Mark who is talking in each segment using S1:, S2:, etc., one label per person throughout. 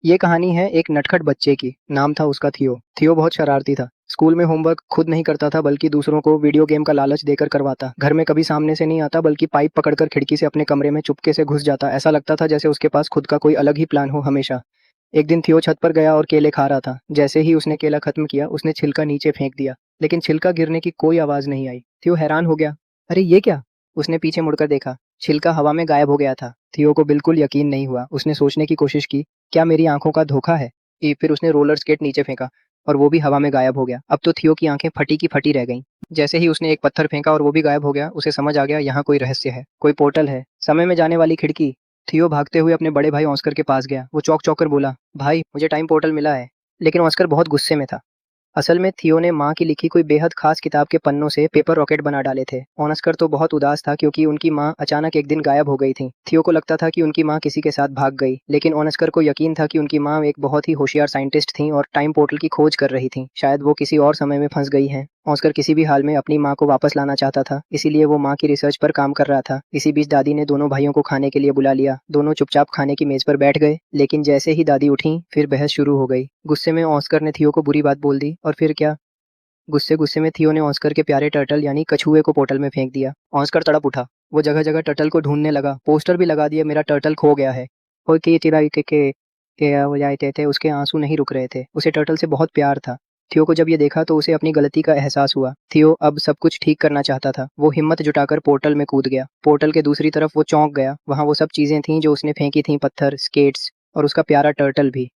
S1: ये कहानी है एक नटखट बच्चे की। नाम था उसका थियो। थियो बहुत शरारती था। स्कूल में होमवर्क खुद नहीं करता था बल्कि दूसरों को वीडियो गेम का लालच देकर करवाता। घर में कभी सामने से नहीं आता बल्कि पाइप पकड़कर खिड़की से अपने कमरे में चुपके से घुस जाता। ऐसा लगता था जैसे उसके पास खुद का कोई अलग ही प्लान हो हमेशा। एक दिन थियो छत पर गया और केले खा रहा था। जैसे ही उसने केला खत्म किया उसने छिलका नीचे फेंक दिया, लेकिन छिलका गिरने की कोई आवाज नहीं आई। थियो हैरान हो गया। अरे ये क्या? उसने पीछे मुड़कर देखा। छिलका हवा में गायब हो गया था। थियो को बिल्कुल यकीन नहीं हुआ। उसने सोचने की कोशिश की, क्या मेरी आंखों का धोखा है? फिर उसने रोलर स्केट नीचे फेंका और वो भी हवा में गायब हो गया। अब तो थियो की आंखें फटी की फटी रह गईं। जैसे ही उसने एक पत्थर फेंका और वो भी गायब हो गया, उसे समझ आ गया यहाँ कोई रहस्य है, कोई पोर्टल है, समय में जाने वाली खिड़की। थियो भागते हुए अपने बड़े भाई ऑस्कर के पास गया। वो चौंक चौंक कर बोला, भाई मुझे टाइम पोर्टल मिला है। लेकिन ऑस्कर बहुत गुस्से में था। असल में थियो ने माँ की लिखी कोई बेहद खास किताब के पन्नों से पेपर रॉकेट बना डाले थे। ऑनस्कर तो बहुत उदास था क्योंकि उनकी माँ अचानक एक दिन गायब हो गई थी। थियो को लगता था कि उनकी माँ किसी के साथ भाग गई, लेकिन ऑनस्कर को यकीन था कि उनकी माँ एक बहुत ही होशियार साइंटिस्ट थी और टाइम पोर्टल की खोज कर रही थी। शायद वो किसी और समय में फंस गई हैं। ऑस्कर किसी भी हाल में अपनी माँ को वापस लाना चाहता था, इसीलिए वो माँ की रिसर्च पर काम कर रहा था। इसी बीच दादी ने दोनों भाइयों को खाने के लिए बुला लिया। दोनों चुपचाप खाने की मेज पर बैठ गए, लेकिन जैसे ही दादी उठी फिर बहस शुरू हो गई। गुस्से में ऑस्कर ने थियो को बुरी बात बोल दी और फिर क्या, गुस्से गुस्से में थियो ने ऑस्कर के प्यारे टर्टल यानी कछुए को पोर्टल में फेंक दिया। ऑस्कर तड़प उठा। वो जगह जगह टर्टल को ढूंढने लगा, पोस्टर भी लगा दिया, मेरा टर्टल खो गया है। और के चिराई के हो जाते थे, उसके आंसू नहीं रुक रहे थे। उसे टर्टल से बहुत प्यार था। थियो को जब ये देखा तो उसे अपनी गलती का एहसास हुआ। थियो अब सब कुछ ठीक करना चाहता था। वो हिम्मत जुटाकर पोर्टल में कूद गया। पोर्टल के दूसरी तरफ वो चौंक गया। वहां वो सब चीजें थीं जो उसने फेंकी थीं, पत्थर, स्केट्स और उसका प्यारा टर्टल भी।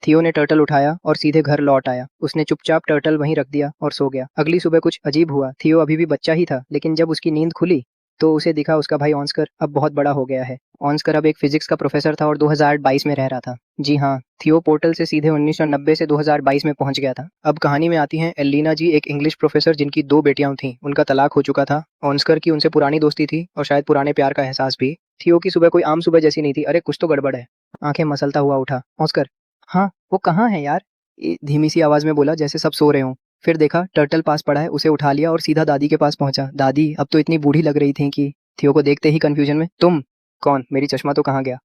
S1: थियो ने टर्टल उठाया और सीधे घर लौट आया। उसने चुपचाप टर्टल वहीं रख दिया और सो गया। अगली सुबह कुछ अजीब हुआ। थियो अभी भी बच्चा ही था, लेकिन जब उसकी नींद खुली तो उसे दिखा उसका भाई ऑस्कर अब बहुत बड़ा हो गया है। ऑस्कर अब एक फिजिक्स का प्रोफेसर था और 2022 में रह रहा था। जी हाँ, थियो पोर्टल से सीधे 1990 से 2022 में पहुंच गया था। अब कहानी में आती हैं एलिना जी, एक इंग्लिश प्रोफेसर जिनकी दो बेटियां थीं। उनका तलाक हो चुका था। ऑस्कर की उनसे पुरानी दोस्ती थी और शायद पुराने प्यार का एहसास भी। थियो की सुबह कोई आम सुबह जैसी नहीं थी। अरे कुछ तो गड़बड़ है। आंखें मसलता हुआ उठा। ऑस्कर, हाँ, वो कहाँ है यार? धीमी सी आवाज में बोला जैसे सब सो रहे हों। फिर देखा टर्टल पास पड़ा है, उसे उठा लिया और सीधा दादी के पास पहुंचा। दादी अब तो इतनी बूढ़ी लग रही थी कि थियो को देखते ही कंफ्यूजन में, तुम कौन? मेरी चश्मा तो कहाँ गया?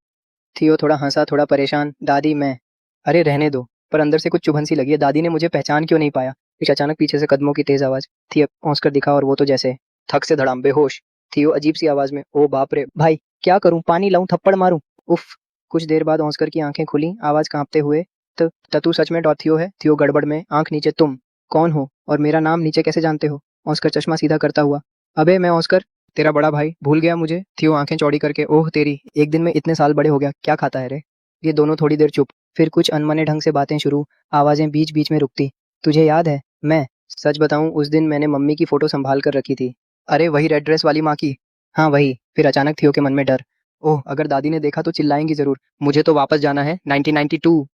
S1: थियो थोड़ा हंसा, थोड़ा परेशान। दादी मैं, अरे रहने दो। पर अंदर से कुछ चुभन सी लगी है। दादी ने मुझे पहचान क्यों नहीं पाया? फिर अचानक पीछे से कदमों की तेज आवाज। थियो पहुंचकर दिखा और वो तो जैसे थक से धड़ाम बेहोश। थियो अजीब सी आवाज में, ओ बाप रे भाई, क्या करूं? पानी लाऊं? थप्पड़ मारूं? उफ। कुछ देर बाद ऑस्कर की आंखें खुली, आवाज कांपते हुए, तू सच में थियो है? थियो गड़बड़ में, आंख नीचे, तुम कौन हो और मेरा नाम नीचे कैसे जानते हो? ऑस्कर चश्मा सीधा करता हुआ, अबे मैं ऑस्कर, तेरा बड़ा भाई, भूल गया मुझे? थियो आंखें चौड़ी करके, ओह तेरी, एक दिन में इतने साल बड़े हो गया, क्या खाता है रे? ये दोनों थोड़ी देर चुप, फिर कुछ अनमने ढंग से बातें शुरू, आवाजें बीच बीच में रुकती। तुझे याद है? मैं सच बताऊं, उस दिन मैंने मम्मी की फोटो संभाल कर रखी थी। अरे वही रेड ड्रेस वाली माँ की? हाँ वही। फिर अचानक थियो के मन में डर, ओह अगर दादी ने देखा तो चिल्लाएंगी जरूर। मुझे तो वापस जाना है 1992।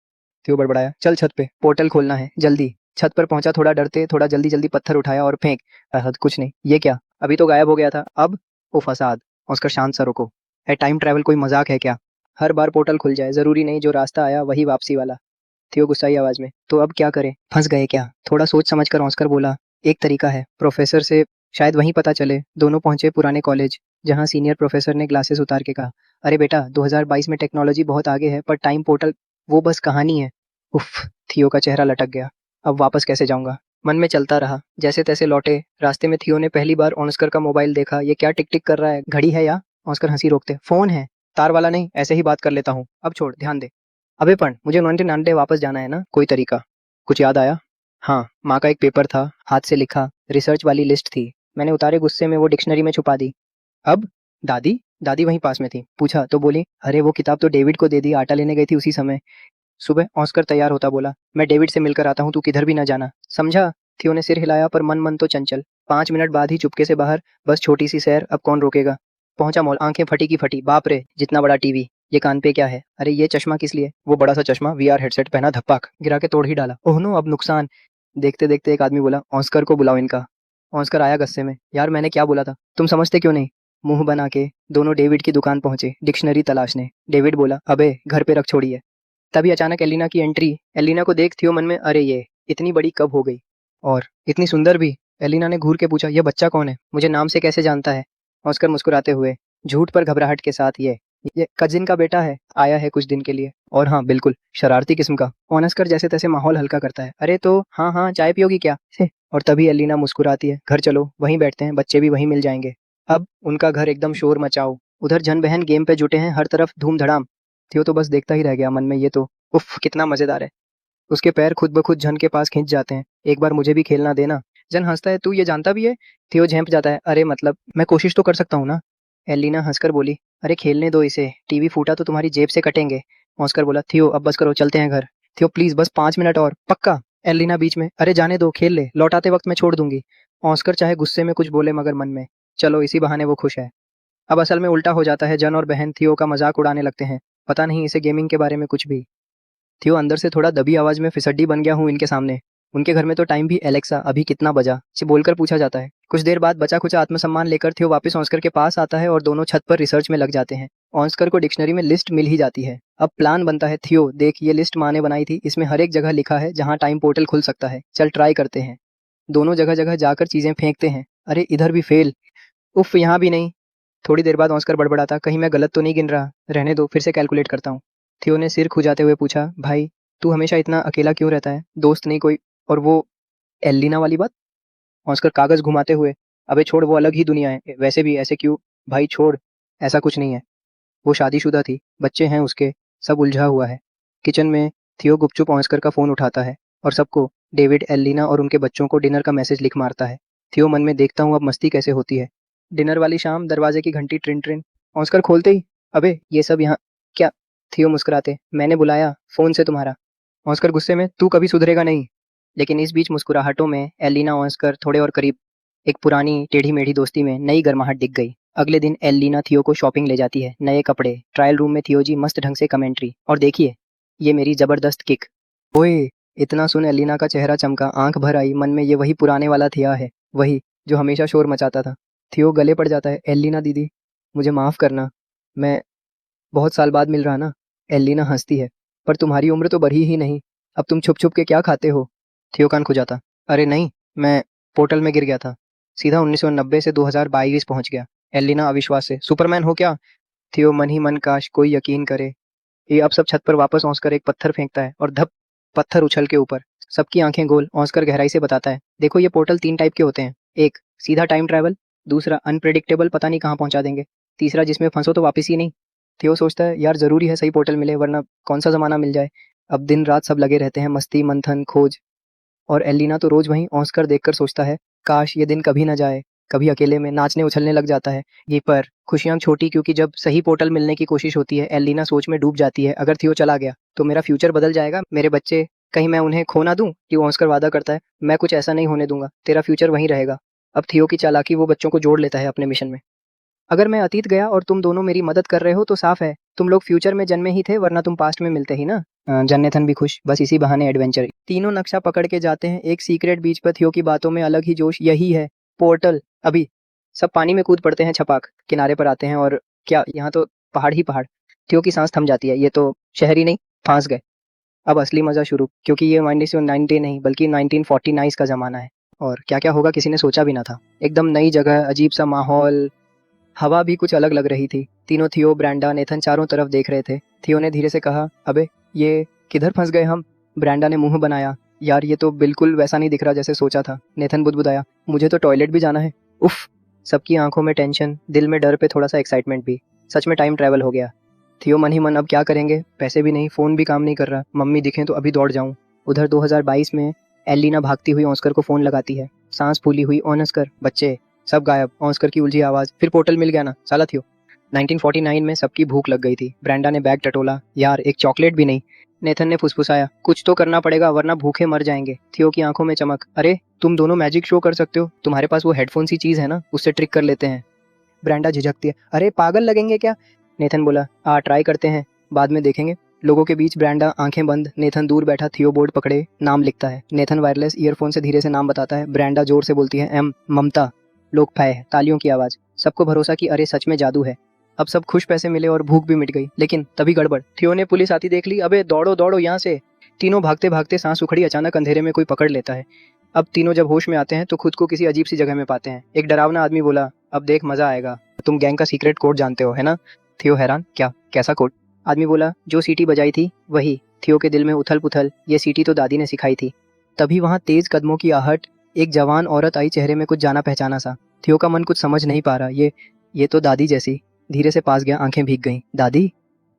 S1: थियो बड़बड़ाया, चल छत पे, पोर्टल खोलना है जल्दी। छत पर पहुंचा, थोड़ा डरते, थोड़ा जल्दी जल्दी पत्थर उठाया और फेंक। कुछ नहीं, ये क्या, अभी तो गायब हो गया था, अब? ओ फसाद। उसका शांत सा रुको, है टाइम ट्रैवल कोई मजाक है क्या? हर बार पोर्टल खुल जाए, जरूरी नहीं जो रास्ता आया वही वापसी वाला। थियो गुस्साई आवाज में, तो अब क्या करें? फंस गए क्या? थोड़ा सोच समझ कर ऑस्कर बोला, एक तरीका है, प्रोफेसर से शायद वहीं पता चले। दोनों पहुंचे पुराने कॉलेज, जहां सीनियर प्रोफेसर ने ग्लासेस उतार के कहा, अरे बेटा 2022 में टेक्नोलॉजी बहुत आगे है, पर टाइम पोर्टल वो बस कहानी है। उफ। थियो का चेहरा लटक गया। अब वापस कैसे जाऊंगा? मन में चलता रहा। जैसे तैसे लौटे। रास्ते में थियो ने पहली बार ऑस्कर का मोबाइल देखा। ये क्या टिक टिक कर रहा है, घड़ी है या? ऑस्कर हंसी रोकते, फोन है, तार वाला नहीं, ऐसे ही बात कर लेता हूँ, अब छोड़, ध्यान दे। अबे पण मुझे 99 वापस जाना है ना, कोई तरीका? कुछ याद आया? हाँ, माँ का एक पेपर था, हाथ से लिखा, रिसर्च वाली लिस्ट थी। मैंने उतारे गुस्से में वो डिक्शनरी में छुपा दी। अब? दादी, दादी वहीं पास में थी। पूछा तो बोली, अरे वो किताब तो डेविड को दे दी, आटा लेने गई थी उसी समय। सुबह ऑस्कर तैयार होता बोला, मैं डेविड से मिलकर आता हूँ, तू किधर भी ना जाना, समझा? थियो ने सिर हिलाया पर मन मन तो चंचल। 5 मिनट बाद ही चुपके से बाहर, बस छोटी सी सैर, अब कौन रोकेगा? पहुंचा मॉल, आंखें फटी की फटी, बाप रे जितना बड़ा टीवी, ये कान पे क्या है? अरे ये चश्मा किस लिए? वो बड़ा सा चश्मा, वीआर हेडसेट पहना, धप्पाक गिरा के तोड़ ही डाला। ओह नो, अब नुकसान। देखते देखते एक आदमी बोला, ऑस्कर को बुलाओ इनका। ऑस्कर आया गुस्से में, यार मैंने क्या बोला था, तुम समझते क्यों नहीं? मुंह बना के दोनों डेविड की दुकान पहुंचे, डिक्शनरी तलाशने। डेविड बोला, अबे घर पे रख छोड़िए। तभी अचानक एलिना की एंट्री। एलिना को देख थियो मन में, अरे ये इतनी बड़ी कब हो गई, और इतनी सुंदर भी। एलिना ने घूर के पूछा, ये बच्चा कौन है, मुझे नाम से कैसे जानता है? ऑस्कर मुस्कुराते हुए, झूठ पर घबराहट के साथ, ये ये कजिन का बेटा है, आया है कुछ दिन के लिए। और हाँ बिल्कुल शरारती किस्म का। ऑनस्कर जैसे तैसे माहौल हल्का करता है। अरे तो हाँ हाँ चाय पियोगी क्या से? और तभी एलिना मुस्कुराती है, घर चलो वहीं बैठते हैं, बच्चे भी वहीं मिल जाएंगे। अब उनका घर एकदम शोर मचाओ। उधर जन बहन गेम पे जुटे हैं, हर तरफ धूम धड़ाम। थियो तो बस देखता ही रह गया मन में, ये तो उफ कितना मजेदार है। उसके पैर खुद ब खुद जन के पास खिंच जाते हैं, एक बार मुझे भी खेलना देना। जन हंसता है, तू ये जानता भी है? थियो झेंप जाता है, अरे मतलब मैं कोशिश तो कर सकता हूँ ना। एलिना हंसकर बोली, अरे खेलने दो इसे, टीवी फूटा तो तुम्हारी जेब से कटेंगे। ऑस्कर बोला, थियो अब बस करो, चलते हैं घर। थियो प्लीज बस 5 मिनट और, पक्का? एलिना बीच में, अरे जाने दो, खेल ले, लौटाते वक्त मैं छोड़ दूंगी। ऑस्कर चाहे गुस्से में कुछ बोले मगर मन में, चलो इसी बहाने वो खुश है। अब असल में उल्टा हो जाता है, जन और बहन थियो का मजाक उड़ाने लगते हैं। पता नहीं इसे गेमिंग के बारे में कुछ भी। थियो अंदर से थोड़ा दबी आवाज में, फिसड्डी बन गया हूँ इनके सामने। उनके घर में तो टाइम भी एलेक्सा अभी कितना बजा से बोलकर पूछा जाता है। कुछ देर बाद बचा खुचा आत्मसम्मान लेकर थियो वापस ऑस्कर के पास आता है और दोनों छत पर रिसर्च में लग जाते हैं। ऑस्कर को डिक्शनरी में लिस्ट मिल ही जाती है। अब प्लान बनता है, थियो देख ये लिस्ट माँ ने बनाई थी, इसमें हर एक जगह लिखा है जहाँ टाइम पोर्टल खुल सकता है, चल ट्राई करते हैं। दोनों जगह जगह जाकर चीजें फेंकते हैं। अरे इधर भी फेल, उफ यहाँ भी नहीं। थोड़ी देर बाद ऑस्कर बड़बड़ाता, कहीं मैं गलत तो नहीं गिन रहा, रहने दो फिर से कैलकुलेट करता हूँ। थियो ने सिर खुजाते हुए पूछा, भाई तू हमेशा इतना अकेला क्यों रहता है, दोस्त नहीं कोई? और वो एलिना वाली बात? ऑस्कर कागज घुमाते हुए, अबे छोड़, वो अलग ही दुनिया है, वैसे भी ऐसे क्यों? भाई छोड़, ऐसा कुछ नहीं है। वो शादीशुदा थी, बच्चे हैं उसके, सब उलझा हुआ है। किचन में थियो गुपचुप ऑस्कर का फोन उठाता है और सबको, डेविड, एलिना और उनके बच्चों को डिनर का मैसेज लिख मारता है। थियो मन में, देखता हूँ अब मस्ती कैसे होती है। डिनर वाली शाम, दरवाजे की घंटी ट्रिन ट्रिन। ऑस्कर खोलते ही, अबे ये सब यहाँ क्या? थियो मुस्कुराते, मैंने बुलाया फोन से तुम्हारा। ऑस्कर गुस्से में, तू कभी सुधरेगा नहीं। लेकिन इस बीच मुस्कुराहटों में एलिना ऑस्कर थोड़े और करीब, एक पुरानी टेढ़ी मेढ़ी दोस्ती में नई गर्माहट दिख गई। अगले दिन एलिना थियो को शॉपिंग ले जाती है, नए कपड़े, ट्रायल रूम में थियो जी मस्त ढंग से कमेंट्री, और देखिए ये मेरी जबरदस्त किक। ओए, इतना सुन एलिना का चेहरा चमका, आंख भर आई, मन में ये वही पुराने वाला थिया है, वही जो हमेशा शोर मचाता था। थियो गले पड़ जाता है, एलिना दीदी मुझे माफ करना, मैं बहुत साल बाद मिल रहा ना। एलिना हंसती है, पर तुम्हारी उम्र तो बढ़ी ही नहीं, अब तुम छुप छुप के क्या खाते हो? थियो कान खुजाता, अरे नहीं, मैं पोर्टल में गिर गया था, सीधा 1990 से 2022 पहुंच गया। एलिना अविश्वास से, सुपरमैन हो क्या? थियो मन ही मन, काश कोई यकीन करे। ये अब सब छत पर वापस ऑस्कर एक पत्थर फेंकता है और धप, पत्थर उछल के ऊपर। सबकी आंखें गोल। ऑस्कर गहराई से बताता है, देखो ये पोर्टल 3 टाइप के होते हैं, एक सीधा टाइम ट्रैवल, दूसरा अनप्रेडिक्टेबल, पता नहीं कहाँ पहुंचा देंगे, तीसरा जिसमें फंसो तो वापस ही नहीं। थियो सोचता है, यार जरूरी है सही पोर्टल मिले, वरना कौन सा जमाना मिल जाए। अब दिन रात सब लगे रहते हैं, मस्ती मंथन खोज। और एलिना तो रोज वहीं ऑस्कर देखकर सोचता है, काश ये दिन कभी ना जाए। कभी अकेले में नाचने उछलने लग जाता है। ये पर खुशियां छोटी, क्योंकि जब सही पोर्टल मिलने की कोशिश होती है एलिना सोच में डूब जाती है, अगर थियो चला गया तो मेरा फ्यूचर बदल जाएगा, मेरे बच्चे कहीं मैं उन्हें खो ना दूं। कि ऑस्कर वादा करता है, मैं कुछ ऐसा नहीं होने दूंगा, तेरा फ्यूचर वहीं रहेगा। अब थियो की चालाकी, वो बच्चों को जोड़ लेता है अपने मिशन में। अगर मैं अतीत गया और तुम दोनों मेरी मदद कर रहे हो तो साफ है तुम लोग फ्यूचर में जन्मे ही थे, वरना तुम पास्ट में मिलते ही ना। जन्नेथन भी खुश, बस इसी बहाने एडवेंचर। तीनों नक्शा पकड़ के जाते हैं एक सीक्रेट बीच पर। थियो की बातों में अलग ही जोश, यही है पोर्टल। अभी सब पानी में कूद पड़ते हैं, छपाक किनारे पर आते हैं और क्या यहाँ तो पहाड़ ही पहाड़। थियो की सांस थम जाती है, ये तो शहर ही नहीं, फांस गए। अब असली मजा शुरू, क्योंकि ये 1990 नहीं बल्कि 1949 का जमाना है। और क्या क्या होगा किसी ने सोचा भी ना था। एकदम नई जगह, अजीब सा माहौल, हवा भी कुछ अलग लग रही थी। तीनों, थियो, ब्रांडा, नेथन चारों तरफ देख रहे थे। थियो ने धीरे से कहा, अबे ये किधर फंस गए हम? ब्रांडा ने मुंह बनाया, यार ये तो बिल्कुल वैसा नहीं दिख रहा जैसे सोचा था। नेथन बुदबुदाया, मुझे तो टॉयलेट भी जाना है। उफ। सबकी आंखों में टेंशन, दिल में डर पे थोड़ा सा एक्साइटमेंट भी। सच में टाइम ट्रैवल हो गया। थियो मन ही मन, अब क्या करेंगे, पैसे भी नहीं, फोन भी काम नहीं कर रहा, मम्मी दिखें तो अभी दौड़ जाऊं। उधर 2022 में एलिना भागती हुई ऑस्कर को फोन लगाती है, सांस फूली हुई, ऑनस्कर, बच्चे सब गायब। ऑस्कर की उलझी आवाज, फिर पोर्टल मिल गया ना साला थियो। 1949 में सबकी भूख लग गई थी। ब्रांडा ने बैग टटोला, यार एक चॉकलेट भी नहीं। नेथन ने फुसफुसाया, कुछ तो करना पड़ेगा वरना भूखे मर जाएंगे। थियो की आंखों में चमक, अरे तुम दोनों मैजिक शो कर सकते हो, तुम्हारे पास वो हेडफोन सी चीज है ना, उससे ट्रिक कर लेते हैं। ब्रांडा झिझकती है, अरे पागल लगेंगे क्या? नेथन बोला, ट्राई करते हैं, बाद में देखेंगे। लोगों के बीच ब्रांडा आंखें बंद, नेथन दूर बैठा थियो बोर्ड पकड़े नाम लिखता है। नेथन वायरलेस ईयरफोन से धीरे से नाम बताता है। ब्रांडा जोर से बोलती है, एम ममता। लोग फाये, तालियों की आवाज। सबको भरोसा कि अरे सच में जादू है। अब सब खुश, पैसे मिले और भूख भी मिट गई। लेकिन तभी गड़बड़, थियो ने पुलिस आती देख ली। अबे दौड़ो दौड़ो यहाँ से। तीनों भागते भागते सांस उखड़ी, अचानक अंधेरे में कोई पकड़ लेता है। अब तीनों जब होश में आते हैं तो खुद को किसी अजीब सी जगह में पाते हैं। एक डरावना आदमी बोला, अब देख मजा आएगा, तुम गैंग का सीक्रेट कोड जानते हो है ना? थियो हैरान, क्या, कैसा कोड? आदमी बोला, जो सीटी बजाई थी वही। थियो के दिल में उथल पुथल, ये सीटी तो दादी ने सिखाई थी। तभी वहाँ तेज कदमों की आहट, एक जवान औरत आई, चेहरे में कुछ जाना पहचाना सा। थियो का मन कुछ समझ नहीं पा रहा, ये तो दादी जैसी। धीरे से पास गया, आंखें भीग गईं। दादी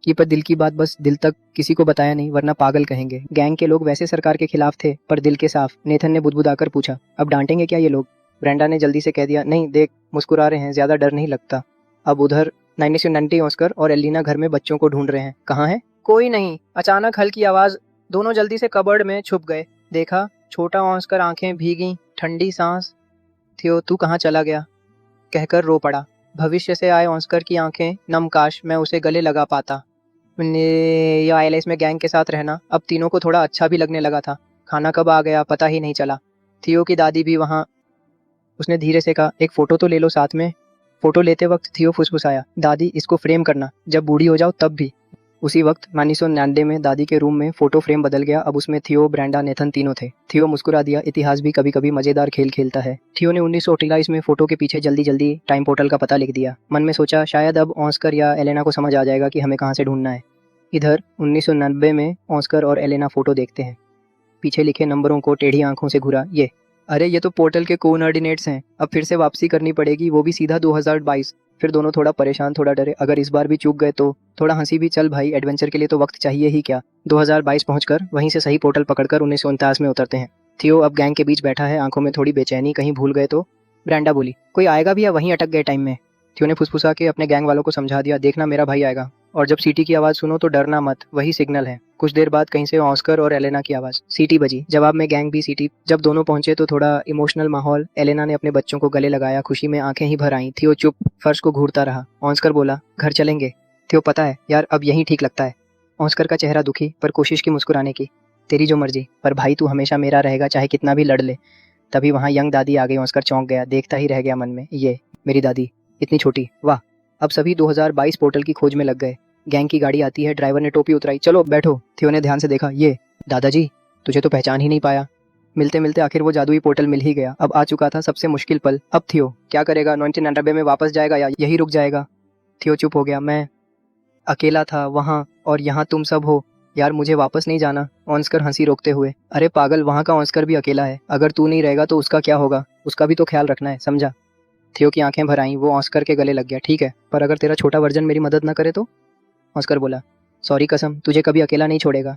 S1: की, पर दिल की बात बस दिल तक, किसी को बताया नहीं वरना पागल कहेंगे। गैंग के लोग वैसे सरकार के खिलाफ थे पर दिल के साफ। नेथन ने बुदबुदाकर पूछा, अब डांटेंगे क्या ये लोग? ब्रेंडा ने जल्दी से कह दिया, नहीं देख मुस्कुरा रहे हैं, ज्यादा डर नहीं लगता। अब उधर 1990 ऑस्कर और एलिना घर में बच्चों को ढूंढ रहे हैं। कहाँ है? कोई नहीं। अचानक हल्की आवाज, दोनों जल्दी से कबर्ड में छुप गए। देखा, छोटा ऑस्कर, आंखें भीगी, ठंडी सांस। थियो, तू कहाँ चला गया? कहकर रो पड़ा। भविष्य से आए ऑस्कर की आंखें नम, काश मैं उसे गले लगा पाता। ये आईएलएस में गैंग के साथ रहना अब तीनों को थोड़ा अच्छा भी लगने लगा था। खाना कब आ गया पता ही नहीं चला। थियो की दादी भी वहाँ। उसने धीरे से कहा, एक फोटो तो ले लो साथ में। फोटो लेते वक्त थियो फुसफुसाया, दादी इसको फ्रेम करना, जब बूढ़ी हो जाओ तब भी। उसी वक्त 1999 में दादी के रूम में फोटो फ्रेम बदल गया। अब उसमें थियो, ब्रेंडा, नेथन तीनों थे। थियो मुस्कुरा दिया, इतिहास भी कभी कभी मजेदार खेल खेलता है। थियो ने 1928 में फोटो के पीछे जल्दी जल्दी टाइम पोर्टल का पता लिख दिया। मन में सोचा, शायद अब ऑस्कर या एलेना को समझ आ जाएगा कि हमें कहाँ से ढूंढना है। इधर 1990 में ऑस्कर और एलेना फोटो देखते हैं। पीछे लिखे नंबरों को टेढ़ी आंखों से घूरा। अरे ये तो पोर्टल के कोऑर्डिनेट्स हैं, अब फिर से वापसी करनी पड़ेगी, वो भी सीधा 2022। फिर दोनों थोड़ा परेशान, थोड़ा डरे, अगर इस बार भी चूक गए तो। थोड़ा हंसी भी, चल भाई, एडवेंचर के लिए तो वक्त चाहिए ही क्या। 2022 पहुंचकर वहीं से सही पोर्टल पकड़कर 1949 में उतरते हैं। थियो अब गैंग के बीच बैठा है, आंखों में थोड़ी बेचैनी, कहीं भूल गए तो। ब्रेंडा बोली, कोई आएगा भी या वहीं अटक गए टाइम में? थियो ने फुसफुसा के अपने गैंग वालों को समझा दिया, देखना मेरा भाई आएगा, और जब सीटी की आवाज़ सुनो तो डरना मत, वही सिग्नल है। कुछ देर बाद कहीं से ऑस्कर और एलेना की आवाज़। सीटी बजी, जवाब में गैंग भी सीटी। जब दोनों पहुंचे तो थोड़ा इमोशनल माहौल। एलेना ने अपने बच्चों को गले लगाया, खुशी में आंखें ही भर आईं। थियो चुप, फर्श को घूरता रहा। ऑस्कर बोला, घर चलेंगे? थियो, पता है यार, अब यहीं ठीक लगता है। ऑस्कर का चेहरा दुखी पर कोशिश की मुस्कुराने की। तेरी जो मर्जी, पर भाई तू हमेशा मेरा रहेगा, चाहे कितना भी लड़ ले। तभी वहाँ यंग दादी आ गई। ऑस्कर चौंक गया, देखता ही रह गया मन में, ये मेरी दादी, इतनी छोटी, वाह। अब सभी 2022 पोर्टल की खोज में लग गए। गैंग की गाड़ी आती है, ड्राइवर ने टोपी उतराई, चलो बैठो। थियो ने ध्यान से देखा, ये दादाजी, तुझे तो पहचान ही नहीं पाया। मिलते मिलते आखिर वो जादुई पोर्टल मिल ही गया। अब आ चुका था सबसे मुश्किल पल। अब थियो क्या करेगा? 1990 में वापस जाएगा या यही रुक जाएगा? थियो चुप हो गया। मैं अकेला था वहाँ, और यहाँ तुम सब हो। यार मुझे वापस नहीं जाना। ऑस्कर हंसी रोकते हुए, अरे पागल, वहाँ का ऑस्कर भी अकेला है, अगर तू नहीं रहेगा तो उसका क्या होगा? उसका भी तो ख्याल रखना है, समझा? थियो की आंखें भर आईं, वो ऑस्कर के गले लग गया। ठीक है, पर अगर तेरा छोटा वर्जन मेरी मदद ना करे तो? ऑस्कर बोला, सॉरी कसम, तुझे कभी अकेला नहीं छोड़ेगा।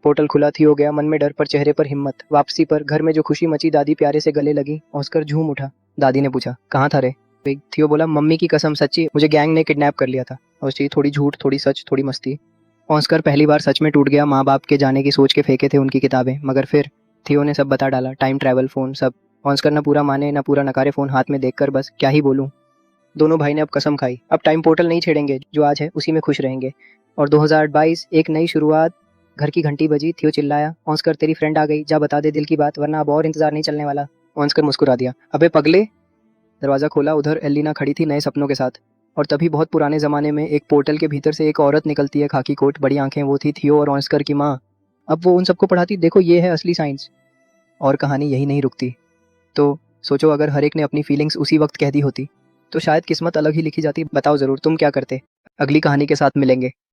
S1: पोर्टल खुला, थियो गया, मन में डर पर चेहरे पर हिम्मत। वापसी पर घर में जो खुशी मची, दादी प्यारे से गले लगी। ऑस्कर झूम उठा। दादी ने पूछा, कहाँ था रे? थियो बोला, मम्मी की कसम, सच्ची, मुझे गैंग ने किडनैप कर लिया था। और थोड़ी झूठ, थोड़ी सच, थोड़ी मस्ती। ऑस्कर पहली बार सच में टूट गया। माँ बाप के जाने की सोच के फेंके थे उनकी किताबें, मगर फिर थियो ने सब बता डाला, टाइम ट्रैवल, फोन, सब। ऑस्कर न पूरा माने न पूरा नकारे, फोन हाथ में देखकर बस क्या ही बोलूं। दोनों भाई ने अब कसम खाई, अब टाइम पोर्टल नहीं छेड़ेंगे, जो आज है उसी में खुश रहेंगे। और 2022 एक नई शुरुआत। घर की घंटी बजी, थियो चिल्लाया, ऑस्कर तेरी फ्रेंड आ गई, जा बता दे दिल की बात, वरना अब और इंतजार नहीं चलने वाला। ऑस्कर मुस्कुरा दिया, अबे पगले। दरवाजा खोला, उधर एलिना खड़ी थी नए सपनों के साथ। और तभी बहुत पुराने जमाने में एक पोर्टल के भीतर से एक औरत निकलती है, खाकी कोट, बड़ी आंखें, वो थी थियो और ऑस्कर की माँ। अब वो उन सबको पढ़ाती, देखो ये है असली साइंस। और कहानी यही नहीं रुकती। तो सोचो, अगर हर एक ने अपनी फीलिंग्स उसी वक्त कह दी होती तो शायद किस्मत अलग ही लिखी जाती। बताओ जरूर तुम क्या करते? अगली कहानी के साथ मिलेंगे।